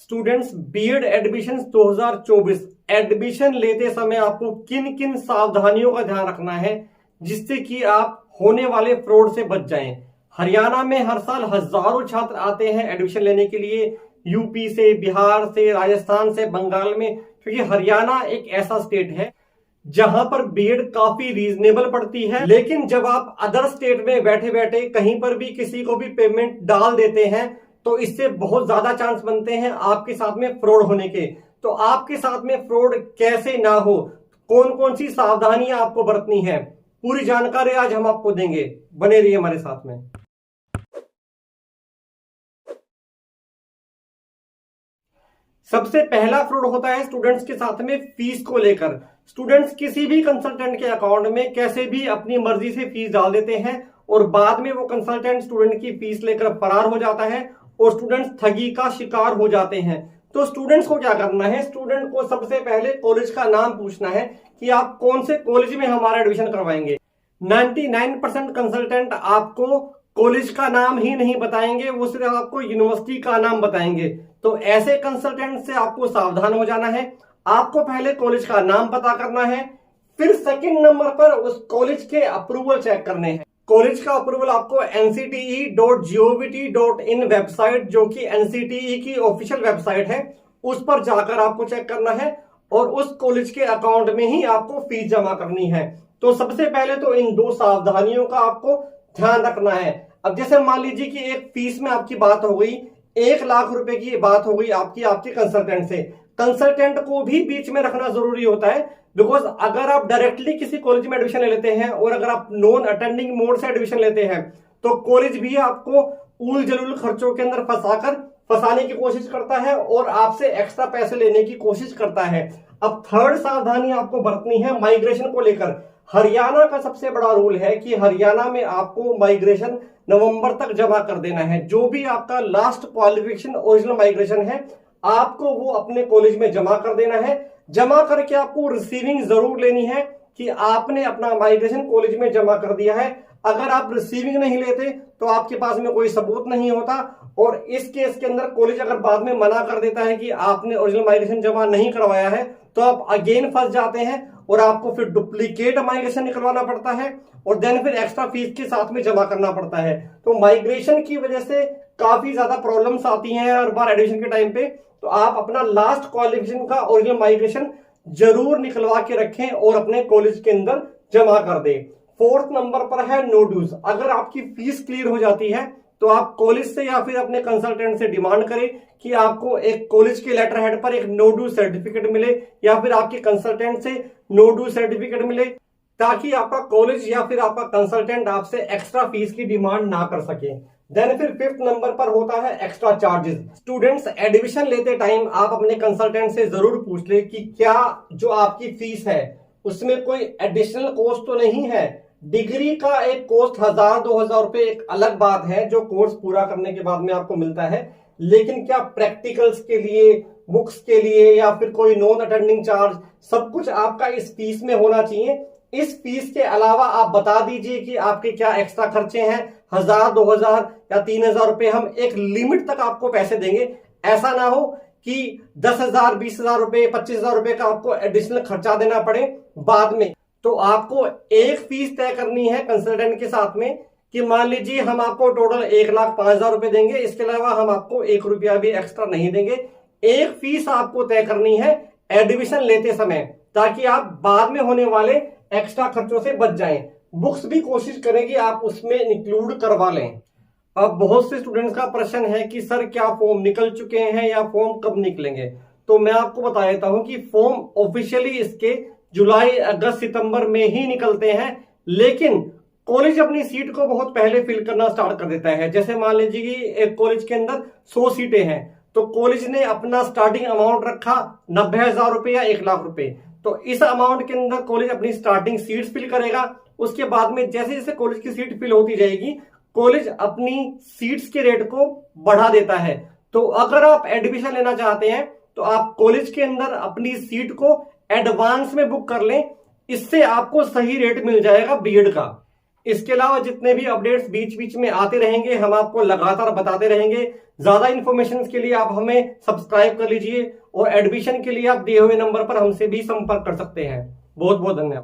Students BEd admission 2024 admission लेते समय आपको किन किन सावधानियों का ध्यान रखना है जिससे कि आप होने वाले फ्रॉड से बच जाएं। हरियाणा में हर साल हजारों छात्र आते हैं एडमिशन लेने के लिए, यूपी से, बिहार से, राजस्थान से, बंगाल में, क्योंकि हरियाणा एक ऐसा स्टेट है जहां पर बीएड काफी रीजनेबल पड़ती है। लेकिन जब आप अदर स्टेट में बैठे बैठे कहीं पर भी किसी को भी पेमेंट डाल देते हैं तो इससे बहुत ज्यादा चांस बनते हैं आपके साथ में फ्रॉड होने के। तो आपके साथ में फ्रॉड कैसे ना हो, कौन कौन सी सावधानियां आपको बरतनी है, पूरी जानकारी आज हम आपको देंगे। बने रहिए हमारे साथ में। सबसे पहला फ्रॉड होता है स्टूडेंट्स के साथ में फीस को लेकर। स्टूडेंट्स किसी भी कंसल्टेंट के अकाउंट में कैसे भी अपनी मर्जी से फीस डाल देते हैं और बाद में वो कंसल्टेंट स्टूडेंट की फीस लेकर फरार हो जाता है और स्टूडेंट्स ठगी का शिकार हो जाते हैं। तो स्टूडेंट्स को क्या करना है, स्टूडेंट को सबसे पहले कॉलेज का नाम पूछना है कि आप कौन से कॉलेज में हमारा एडमिशन करवाएंगे। 99% कंसल्टेंट आपको कॉलेज का नाम ही नहीं बताएंगे, वो सिर्फ आपको यूनिवर्सिटी का नाम बताएंगे। तो ऐसे कंसल्टेंट से आपको सावधान हो जाना है। आपको पहले कॉलेज का नाम पता करना है, फिर सेकंड नंबर पर उस कॉलेज के अप्रूवल चेक करने हैं। कॉलेज का अप्रूवल आपको ncte.govt.in वेबसाइट, जो कि एनसीटीई की ऑफिशियल वेबसाइट है, उस पर जाकर आपको चेक करना है और उस कॉलेज के अकाउंट में ही आपको फीस जमा करनी है। तो सबसे पहले तो इन दो सावधानियों का आपको ध्यान रखना है। अब जैसे मान लीजिए कि एक फीस में आपकी बात हो गई, 1 लाख रुपए की बात हो गई आपके कंसल्टेंट से। कंसल्टेंट को भी बीच में रखना जरूरी होता है, बिकॉज अगर आप डायरेक्टली किसी कॉलेज में एडमिशन ले लेते हैं और अगर आप नॉन अटेंडिंग मोड से एडमिशन लेते हैं तो कॉलेज भी आपको उल जलूल खर्चों के अंदर फंसाने की कोशिश करता है और आपसे एक्स्ट्रा पैसे लेने की कोशिश करता है। अब थर्ड सावधानी आपको बरतनी है माइग्रेशन को लेकर। हरियाणा का सबसे बड़ा रूल है कि हरियाणा में आपको माइग्रेशन नवंबर तक जमा कर देना है। जो भी आपका लास्ट क्वालिफिकेशन ओरिजिनल माइग्रेशन है आपको वो अपने कॉलेज में जमा कर देना है। जमा करके आपको रिसीविंग जरूर लेनी है कि आपने अपना माइग्रेशन कॉलेज में जमा कर दिया है। अगर आप रिसीविंग नहीं लेते तो आपके पास में कोई सबूत नहीं होता और इस केस के अंदर कॉलेज अगर बाद में मना कर देता है कि आपने ओरिजिनल माइग्रेशन जमा नहीं करवाया है तो आप अगेन फंस जाते हैं और आपको फिर डुप्लीकेट माइग्रेशन निकलवाना पड़ता है और देन फिर एक्स्ट्रा फीस के साथ में जमा करना पड़ता है। तो माइग्रेशन की वजह से काफी ज्यादा प्रॉब्लम्स आती हैं हर बार एडमिशन के टाइम पे। तो आप अपना लास्ट क्वालिफिकेशन का ओरिजिनल माइग्रेशन जरूर निकलवा के रखें और अपने कॉलेज के अंदर जमा कर दें। फोर्थ नंबर पर है नो ड्यूज। अगर आपकी फीस क्लियर हो जाती है तो आप कॉलेज से या फिर अपने कंसल्टेंट से डिमांड करें कि आपको एक कॉलेज के लेटर हेड पर एक नो ड्यू सर्टिफिकेट मिले या फिर आपके कंसल्टेंट से नो ड्यू सर्टिफिकेट मिले, ताकि आपका कॉलेज या फिर आपका कंसल्टेंट आपसे एक्स्ट्रा फीस की डिमांड ना कर सके। देन फिर फिफ्थ नंबर पर होता है एक्स्ट्रा चार्जेस। स्टूडेंट्स एडमिशन लेते टाइम आप अपने कंसल्टेंट से जरूर पूछ ले कि क्या जो आपकी फीस है उसमें कोई एडिशनल कॉस्ट तो नहीं है। डिग्री का एक कॉस्ट 1000-2000 रुपए एक अलग बात है जो कोर्स पूरा करने के बाद में आपको मिलता है, लेकिन क्या प्रैक्टिकल्स के लिए, बुक्स के लिए या फिर कोई नॉन अटेंडिंग चार्ज, सब कुछ आपका इस फीस में होना चाहिए। इस फीस के अलावा आप बता दीजिए कि आपके क्या एक्स्ट्रा खर्चे हैं। 1000-2000 या 3000 रुपए हम एक लिमिट तक आपको पैसे देंगे। ऐसा ना हो कि 10,000, 20,000 रुपए, 25,000 रुपए का आपको एडिशनल खर्चा देना पड़े बाद में। तो आपको एक फीस तय करनी है कंसल्टेंट के साथ में कि मान लीजिए हम आपको टोटल 1,05,000 रुपए देंगे, इसके अलावा हम आपको 1 रुपया भी एक्स्ट्रा नहीं देंगे। एक फीस आपको तय करनी है एडमिशन लेते समय, ताकि आप बाद में होने वाले एक्स्ट्रा खर्चों से बच जाएं। बुक्स भी कोशिश करें कि आप उसमें इंक्लूड करवा लें। अब बहुत से स्टूडेंट्स का प्रश्न है कि सर क्या फॉर्म निकल चुके हैं या फॉर्म कब निकलेंगे। तो मैं आपको बता देता हूं कि फॉर्म ऑफिशियली इसके जुलाई, अगस्त, सितंबर में ही निकलते हैं, लेकिन कॉलेज अपनी सीट को बहुत पहले फिल करना स्टार्ट कर देता है। जैसे मान लीजिए कि एक कॉलेज के अंदर 100 सीटें हैं तो कॉलेज ने अपना स्टार्टिंग अमाउंट रखा 90,000 रुपए या 1 लाख रुपए। तो इस अमाउंट के अंदर कॉलेज अपनी स्टार्टिंग सीट्स फिल करेगा। उसके बाद में जैसे जैसे कॉलेज की सीट फिल होती जाएगी कॉलेज अपनी सीट्स के रेट को बढ़ा देता है। तो अगर आप एडमिशन लेना चाहते हैं तो आप कॉलेज के अंदर अपनी सीट को एडवांस में बुक कर लें, इससे आपको सही रेट मिल जाएगा बीएड का। इसके अलावा जितने भी अपडेट्स बीच बीच में आते रहेंगे हम आपको लगातार बताते रहेंगे। ज्यादा इन्फॉर्मेशन के लिए आप हमें सब्सक्राइब कर लीजिए और एडमिशन के लिए आप दिए हुए नंबर पर हमसे भी संपर्क कर सकते हैं। बहुत बहुत धन्यवाद।